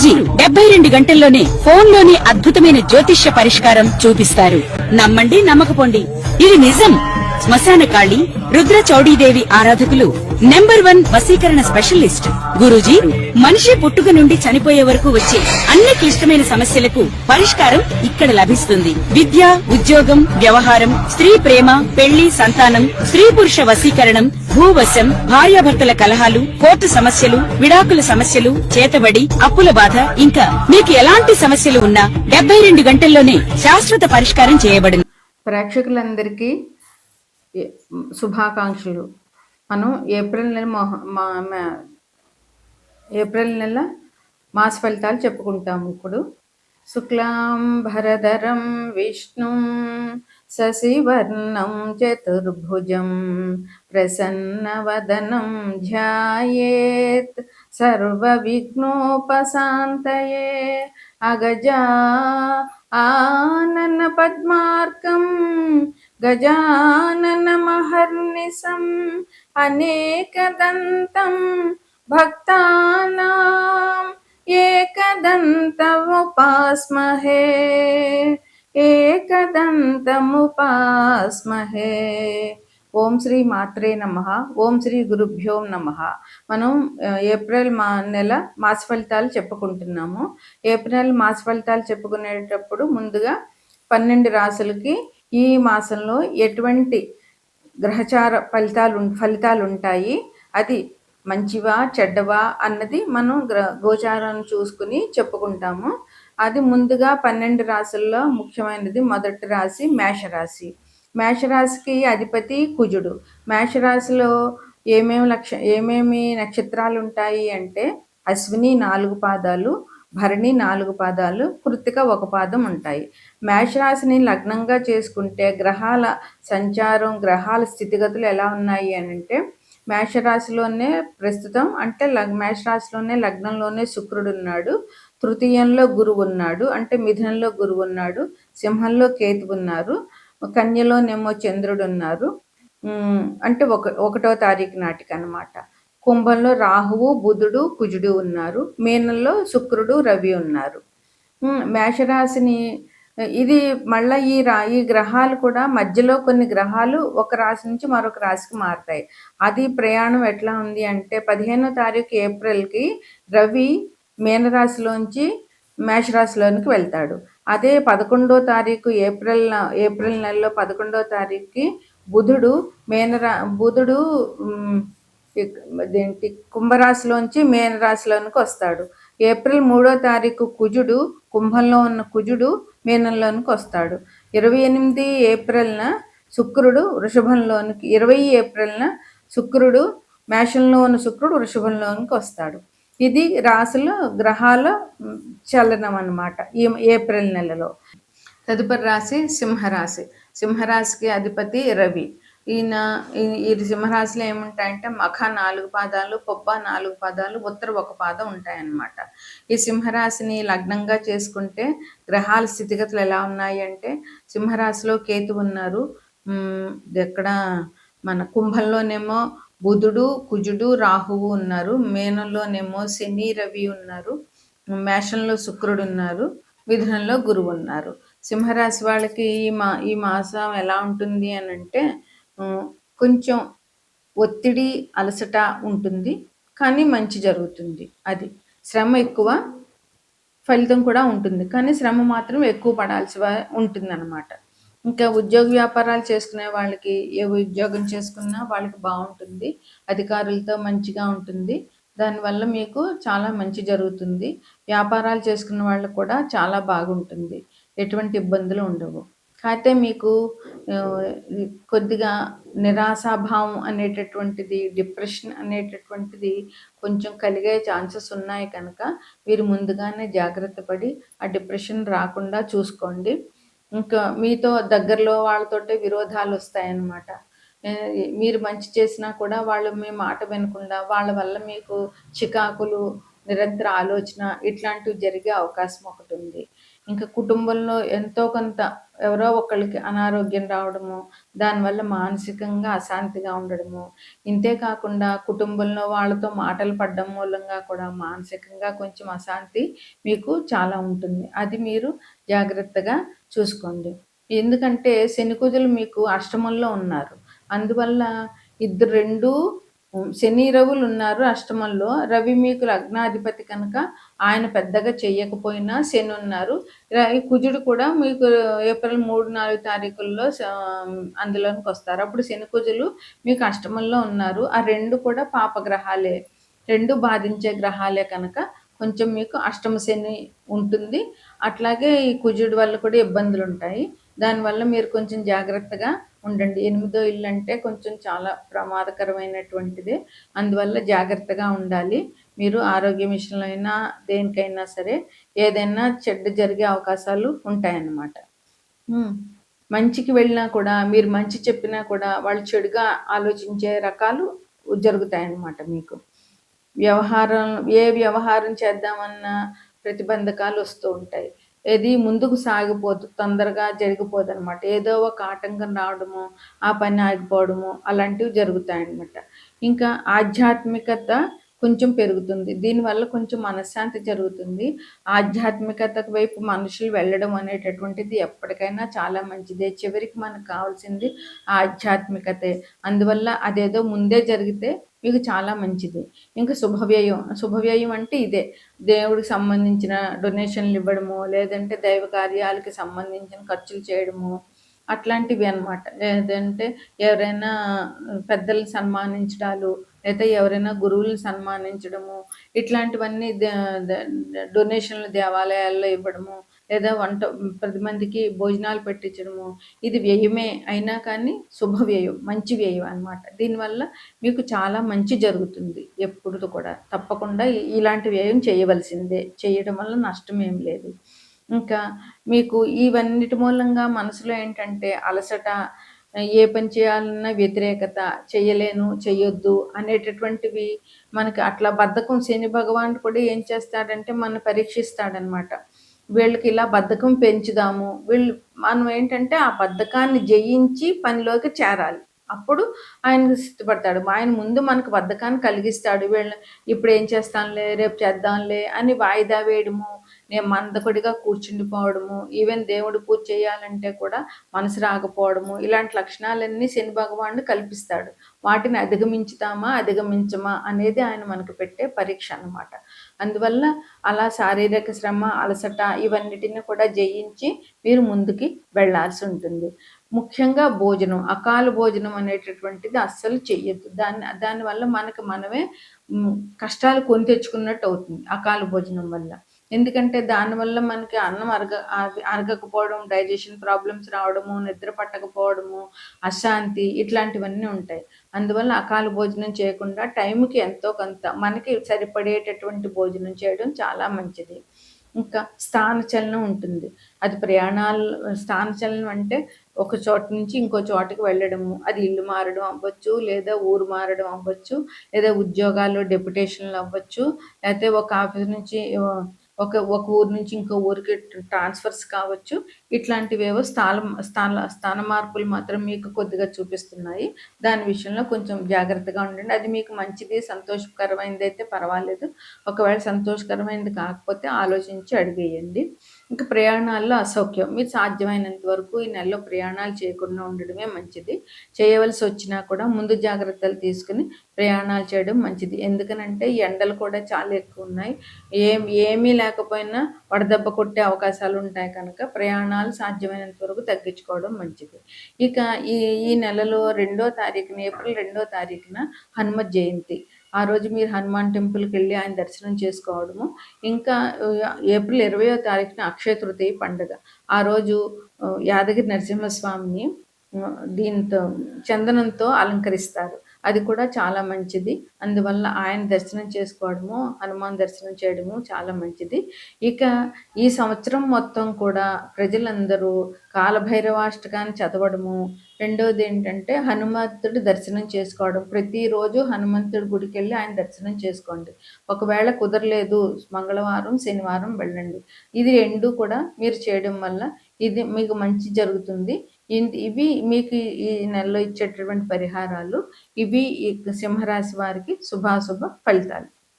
గురూజీ 72 గంటల్లోనే ఫోన్లోని అద్భుతమైన జ్యోతిష్య పరిష్కారం చూపిస్తారు. నమ్మండి, నమ్మకపోండి, ఇది నిజం. శ్మశాన కాళి రుద్ర చౌడీదేవి ఆరాధకులు నంబర్ 1 వశీకరణ స్పెషలిస్ట్. గురూజీ మనిషి పుట్టుక నుండి చనిపోయే వరకు వచ్చే అన్ని క్లిష్టమైన సమస్యలకు పరిష్కారం ఇక్కడ లభిస్తుంది. విద్య, ఉద్యోగం, వ్యవహారం, స్త్రీ ప్రేమ, పెళ్లి, సంతానం, స్త్రీ పురుష వశీకరణం, భూవశం, భార్యాభర్తల కలహాలు, కోర్టు సమస్యలు, విడాకుల సమస్యలు, చేతబడి, అప్పుల బాధ, ఇంకా మీకు ఎలాంటి సమస్యలు ఉన్నా 72 గంటల్లోనే శాశ్వత పరిష్కారం చేయబడును. ప్రేక్షకులందరికీ శుభాకాంక్షలు. మనం ఏప్రిల్ నెల మాస ఫలితాలు చెప్పుకుంటాము. ఇప్పుడు శుక్లాం భరధరం విష్ణుం శశివర్ణం చతుర్భుజం ప్రసన్నవదనం ధ్యాయేత్ సర్వవిఘ్నోపశాంతయే అగజా ఆనన పద్మార్కం గజాననమహర్నిశం అనేకదంతం భక్తానాం ఏకదంతముపాస్మహే ఏకదంతముపాస్మహే. ఓం శ్రీ మాత్రే నమః. ఓం శ్రీ గురుభ్యో నమః. మనం ఏప్రిల్ నెల మాస ఫలితాలు చెప్పుకుంటున్నాము. ఏప్రిల్ మాస ఫలితాలు చెప్పుకునేటప్పుడు ముందుగా 12 రాసులకి ఈ మాసంలో ఎటువంటి గ్రహచార ఫలితాలు ఉంటాయి, అది మంచివా చెడ్డవా అన్నది మనం గోచారాన్ని చూసుకుని చెప్పుకుంటాము. అది ముందుగా 12 రాసుల్లో ముఖ్యమైనది మొదటి రాశి మేషరాశి. మేషరాశికి అధిపతి కుజుడు. మేషరాశిలో ఏమేమి నక్షత్రాలు ఉంటాయి అంటే అశ్విని 4 పాదాలు, భరణి 4 పాదాలు, కృత్తిక 1 పాదం ఉంటాయి. మేషరాశిని లగ్నంగా చేసుకుంటే గ్రహాల సంచారం, గ్రహాల స్థితిగతులు ఎలా ఉన్నాయి అని అంటే మేషరాశిలోనే ప్రస్తుతం అంటే మేషరాశిలోనే లగ్నంలోనే శుక్రుడు ఉన్నాడు, తృతీయంలో గురువు ఉన్నాడు అంటే మిథునంలో గురువు ఉన్నాడు, సింహంలో కేతు ఉన్నారు, కన్యలోనేమో చంద్రుడు ఉన్నారు అంటే 1వ తారీఖు నాటికి అన్నమాట. కుంభంలో రాహువు, బుధుడు, కుజుడు ఉన్నారు, మీనంలో శుక్రుడు, రవి ఉన్నారు. మేషరాశిని ఇది మళ్ళీ ఈ గ్రహాలు కూడా మధ్యలో కొన్ని గ్రహాలు ఒక రాశి నుంచి మరొక రాశికి మారుతాయి. అది ప్రయాణం ఎట్లా ఉంది అంటే 15వ తారీఖు ఏప్రిల్కి రవి మీనరాశిలోంచి మేషరాశిలోనికి వెళ్తాడు. అదే 11వ తారీఖు ఏప్రిల్ నెలలో 11వ తారీఖుకి బుధుడు కుంభరాశిలోంచి మీనరాశిలోనికి వస్తాడు. ఏప్రిల్ 3వ తారీఖు కుజుడు కుంభంలో ఉన్న కుజుడు మీనంలోనికి వస్తాడు. 28 ఏప్రిల్న శుక్రుడు వృషభంలోనికి 20 ఏప్రిల్న శుక్రుడు మేషంలో ఉన్న శుక్రుడు వృషభంలోనికి వస్తాడు. ఇది రాశుల గ్రహాల చలనం అన్నమాట ఈ ఏప్రిల్ నెలలో. తదుపరి రాశి సింహరాశి. సింహరాశికి అధిపతి రవి. ఈ సింహరాశిలో ఏముంటాయంటే మఖ 4 పాదాలు, పొబ్బ 4 పాదాలు, ఉత్తర 1 పాదం ఉంటాయన్నమాట. ఈ సింహరాశిని లగ్నంగా చేసుకుంటే గ్రహాల స్థితిగతులు ఎలా ఉన్నాయి అంటే సింహరాశిలో కేతు ఉన్నారు, ఎక్కడ మన కుంభంలోనేమో బుధుడు, కుజుడు, రాహువు ఉన్నారు, మీనంలోనేమో శని, రవి ఉన్నారు, మేషంలో శుక్రుడు ఉన్నారు, మిథునంలో గురువు ఉన్నారు. సింహరాశి వాళ్ళకి ఈ మాసం ఎలా ఉంటుంది అని అంటే కొంచెం ఒత్తిడి, అలసట ఉంటుంది, కానీ మంచి జరుగుతుంది. అది శ్రమ ఎక్కువ, ఫలితం కూడా ఉంటుంది, కానీ శ్రమ మాత్రం ఎక్కువ పడాల్సి ఉంటుంది అన్నమాట. ఇంకా ఉద్యోగ వ్యాపారాలు చేసుకునే వాళ్ళకి ఏ ఉద్యోగం చేసుకున్నా వాళ్ళకి బాగుంటుంది, అధికారులతో మంచిగా ఉంటుంది, దానివల్ల మీకు చాలా మంచి జరుగుతుంది. వ్యాపారాలు చేసుకున్న వాళ్ళకు కూడా చాలా బాగుంటుంది, ఎటువంటి ఇబ్బందులు ఉండవు. కాకపోతే మీకు కొద్దిగా నిరాశాభావం అనేటటువంటిది, డిప్రెషన్ అనేటటువంటిది కొంచెం కలిగే ఛాన్సెస్ ఉన్నాయి కనుక మీరు ముందుగానే జాగ్రత్త పడి ఆ డిప్రెషన్ రాకుండా చూసుకోండి. ఇంకా మీతో దగ్గరలో వాళ్ళతోటే విరోధాలు వస్తాయన్నమాట. మీరు మంచి చేసినా కూడా వాళ్ళు మీ మాట వినకుండా వాళ్ళ వల్ల మీకు చికాకులు, నిరంతర ఆలోచన ఇట్లాంటివి జరిగే అవకాశం ఒకటి ఉంది. ఇంకా కుటుంబంలో ఎంతో కొంత ఎవరో ఒకళ్ళకి అనారోగ్యం రావడము, దానివల్ల మానసికంగా అశాంతిగా ఉండడము, ఇంతే కాకుండా కుటుంబంలో వాళ్ళతో మాటలు పడడం మూలంగా కూడా మానసికంగా కొంచెం అశాంతి మీకు చాలా ఉంటుంది. అది మీరు జాగ్రత్తగా చూసుకోండి. ఎందుకంటే శని కుజులు మీకు అష్టమంలో ఉన్నారు. అందువల్ల ఇద్దరు 2 శని, రవులు ఉన్నారు అష్టమంలో. రవి మీకు లగ్నాధిపతి కనుక ఆయన పెద్దగా చెయ్యకపోయినా శని ఉన్నారు. ఈ కుజుడు కూడా మీకు ఏప్రిల్ 3, 4 తారీఖుల్లో అందులోనికొస్తారు. అప్పుడు శని, కుజులు మీకు అష్టమంలో ఉన్నారు. ఆ 2 కూడా పాపగ్రహాలే. 2 బాధించే గ్రహాలే కనుక కొంచెం మీకు అష్టమ శని ఉంటుంది. అట్లాగే ఈ కుజుడి వల్ల కూడా ఇబ్బందులుంటాయి. దానివల్ల మీరు కొంచెం జాగ్రత్తగా ఉండండి. 8దో ఇల్లు అంటే కొంచెం చాలా ప్రమాదకరమైనటువంటిదే. అందువల్ల జాగ్రత్తగా ఉండాలి. మీరు ఆరోగ్యం విషయంలో అయినా, దేనికైనా సరే ఏదైనా చెడ్డ జరిగే అవకాశాలు ఉంటాయన్నమాట. మంచికి వెళ్ళినా కూడా, మీరు మంచి చెప్పినా కూడా వాళ్ళు చెడుగా ఆలోచించే రకాలు జరుగుతాయన్నమాట మీకు. ఏ వ్యవహారం చేద్దామన్నా ప్రతిబంధకాలు వస్తూ ఉంటాయి. ఏది ముందుకు సాగిపోదు, తొందరగా జరిగిపోదనమాట. ఏదో ఒక ఆటంకం రావడము, ఆ పని ఆగిపోవడము అలాంటివి జరుగుతాయన్నమాట. ఇంకా ఆధ్యాత్మికత కొంచెం పెరుగుతుంది. దీనివల్ల కొంచెం మనశ్శాంతి జరుగుతుంది. ఆధ్యాత్మికత వైపు మనుషులు వెళ్ళడం అనేటటువంటిది ఎప్పటికైనా చాలా మంచిదే. చివరికి మనకు కావాల్సింది ఆధ్యాత్మికతే. అందువల్ల అదేదో ముందే జరిగితే మీకు చాలా మంచిది. ఇంకా శుభవ్యయం అంటే ఇదే. దేవుడికి సంబంధించిన డొనేషన్లు ఇవ్వడము, లేదంటే దైవ కార్యాలకి సంబంధించిన ఖర్చులు చేయడము, అట్లాంటివి అన్నమాట. లేదంటే ఎవరైనా పెద్దల్ని సన్మానించడాలు, లేదా ఎవరైనా గురువుల్ని సన్మానించడము, ఇట్లాంటివన్నీ డొనేషన్లు దేవాలయాల్లో ఇవ్వడము, లేదా 10 మందికి భోజనాలు పెట్టించడము, ఇది వ్యయమే అయినా కానీ శుభవ్యయం, మంచి వ్యయం అన్నమాట. దీనివల్ల మీకు చాలా మంచి జరుగుతుంది. ఎప్పుడు కూడా తప్పకుండా ఇలాంటి వ్యయం చేయవలసిందే. చేయడం వల్ల నష్టం ఏం లేదు. ఇంకా మీకు ఇవన్నిటి మూలంగా మనసులో ఏంటంటే అలసట, ఏ పని చేయాలన్నా వ్యతిరేకత, చెయ్యలేను, చెయ్యొద్దు అనేటటువంటివి మనకి అట్లా బద్ధకం. శని భగవానుడు కూడా ఏం చేస్తాడంటే మనల్ని పరీక్షిస్తాడనమాట. వీళ్ళకి ఇలా బద్ధకం పెంచుదాము, మనం ఏంటంటే ఆ బద్ధకాన్ని జయించి పనిలోకి చేరాలి. అప్పుడు ఆయన సిద్ధపడతాడు. ఆయన ముందు మనకు బద్ధకాన్ని కలిగిస్తాడు. ఇప్పుడు ఏం చేస్తానులే, రేపు చేద్దాంలే అని వాయిదా వేయడము, నేను మందకొడిగా కూర్చుండిపోవడము, ఈవెన్ దేవుడు పూజ చేయాలంటే కూడా మనసు రాకపోవడము, ఇలాంటి లక్షణాలన్నీ శని భగవానుడు కల్పిస్తాడు. వాటిని అధిగమించుతామా అధిగమించమా అనేది ఆయన మనకు పెట్టే పరీక్ష అన్నమాట. అందువల్ల అలా శారీరక శ్రమ, అలసట ఇవన్నిటిని కూడా జయించి మీరు ముందుకి వెళ్ళాల్సి ఉంటుంది. ముఖ్యంగా భోజనం, అకాల భోజనం అనేటటువంటిది అస్సలు చెయ్యొద్దు. దానివల్ల మనకు మనమే కష్టాలు కొని తెచ్చుకున్నట్టు అవుతుంది అకాల భోజనం వల్ల. ఎందుకంటే దానివల్ల మనకి అన్నం అరగకపోవడం, డైజెషన్ ప్రాబ్లమ్స్ రావడము, నిద్ర పట్టకపోవడము, అశాంతి ఇట్లాంటివన్నీ ఉంటాయి. అందువల్ల అకాల భోజనం చేయకుండా టైంకి ఎంతో కొంత మనకి సరిపడేటటువంటి భోజనం చేయడం చాలా మంచిది. ఇంకా స్థానచలనం ఉంటుంది. అది స్థానచలనం అంటే ఒక చోట నుంచి ఇంకో చోటకి వెళ్ళడము, అది ఇల్లు మారడం అవ్వచ్చు, లేదా ఊరు మారడం అవ్వచ్చు, లేదా ఉద్యోగాల్లో డెప్యుటేషన్లు అవ్వచ్చు, లేకపోతే ఒక ఆఫీస్ నుంచి ఒక ఊరు నుంచి ఇంకో ఊరికి ట్రాన్స్ఫర్స్ కావచ్చు. ఇట్లాంటివేవో స్థాన మార్పులు మాత్రం మీకు కొద్దిగా చూపిస్తున్నాయి. దాని విషయంలో కొంచెం జాగ్రత్తగా ఉండండి. అది మీకు మంచిది, సంతోషకరమైనది అయితే పర్వాలేదు. ఒకవేళ సంతోషకరమైనది కాకపోతే ఆలోచించి అడిగేయండి. ఇంకా ప్రయాణాల్లో అసౌఖ్యం, మీరు సాధ్యమైనంత వరకు ఈ నెలలో ప్రయాణాలు చేయకుండా ఉండడమే మంచిది. చేయవలసి వచ్చినా కూడా ముందు జాగ్రత్తలు తీసుకుని ప్రయాణాలు చేయడం మంచిది. ఎందుకనంటే ఎండలు కూడా చాలా ఎక్కువ ఉన్నాయి. ఏమీ లేకపోయినా వడదెబ్బ కొట్టే అవకాశాలు ఉంటాయి కనుక ప్రయాణాలు సాధ్యమైనంత వరకు తగ్గించుకోవడం మంచిది. ఇక ఈ నెలలో ఏప్రిల్ 2వ తారీఖున హనుమత్ జయంతి. ఆ రోజు మీరు హనుమాన్ టెంపుల్కి వెళ్ళి ఆయన దర్శనం చేసుకోవడము. ఇంకా ఏప్రిల్ 20వ తారీఖున అక్షయ తృతీయ పండుగ. ఆ రోజు యాదగిరి నరసింహస్వామిని దీంతో చందనంతో అలంకరిస్తారు. అది కూడా చాలా మంచిది. అందువల్ల ఆయన దర్శనం చేసుకోవడము, హనుమాన్ దర్శనం చేయడము చాలా మంచిది. ఇక ఈ సంవత్సరం మొత్తం కూడా ప్రజలందరూ కాలభైరవాష్టకాన్ని చదవడము, రెండోదేంటంటే హనుమంతుడి దర్శనం చేసుకోవడం. ప్రతిరోజు హనుమంతుడి గుడికెళ్ళి ఆయన దర్శనం చేసుకోండి. ఒకవేళ కుదరలేదు మంగళవారం, శనివారం వెళ్ళండి. ఇది 2 కూడా మీరు చేయడం వల్ల ఇది మీకు మంచి జరుగుతుంది. ఇవి మీకు ఈ నెలలో ఇచ్చేటటువంటి పరిహారాలు. ఇవి ఈ సింహరాశి వారికి శుభాశుభ ఫలితాలు.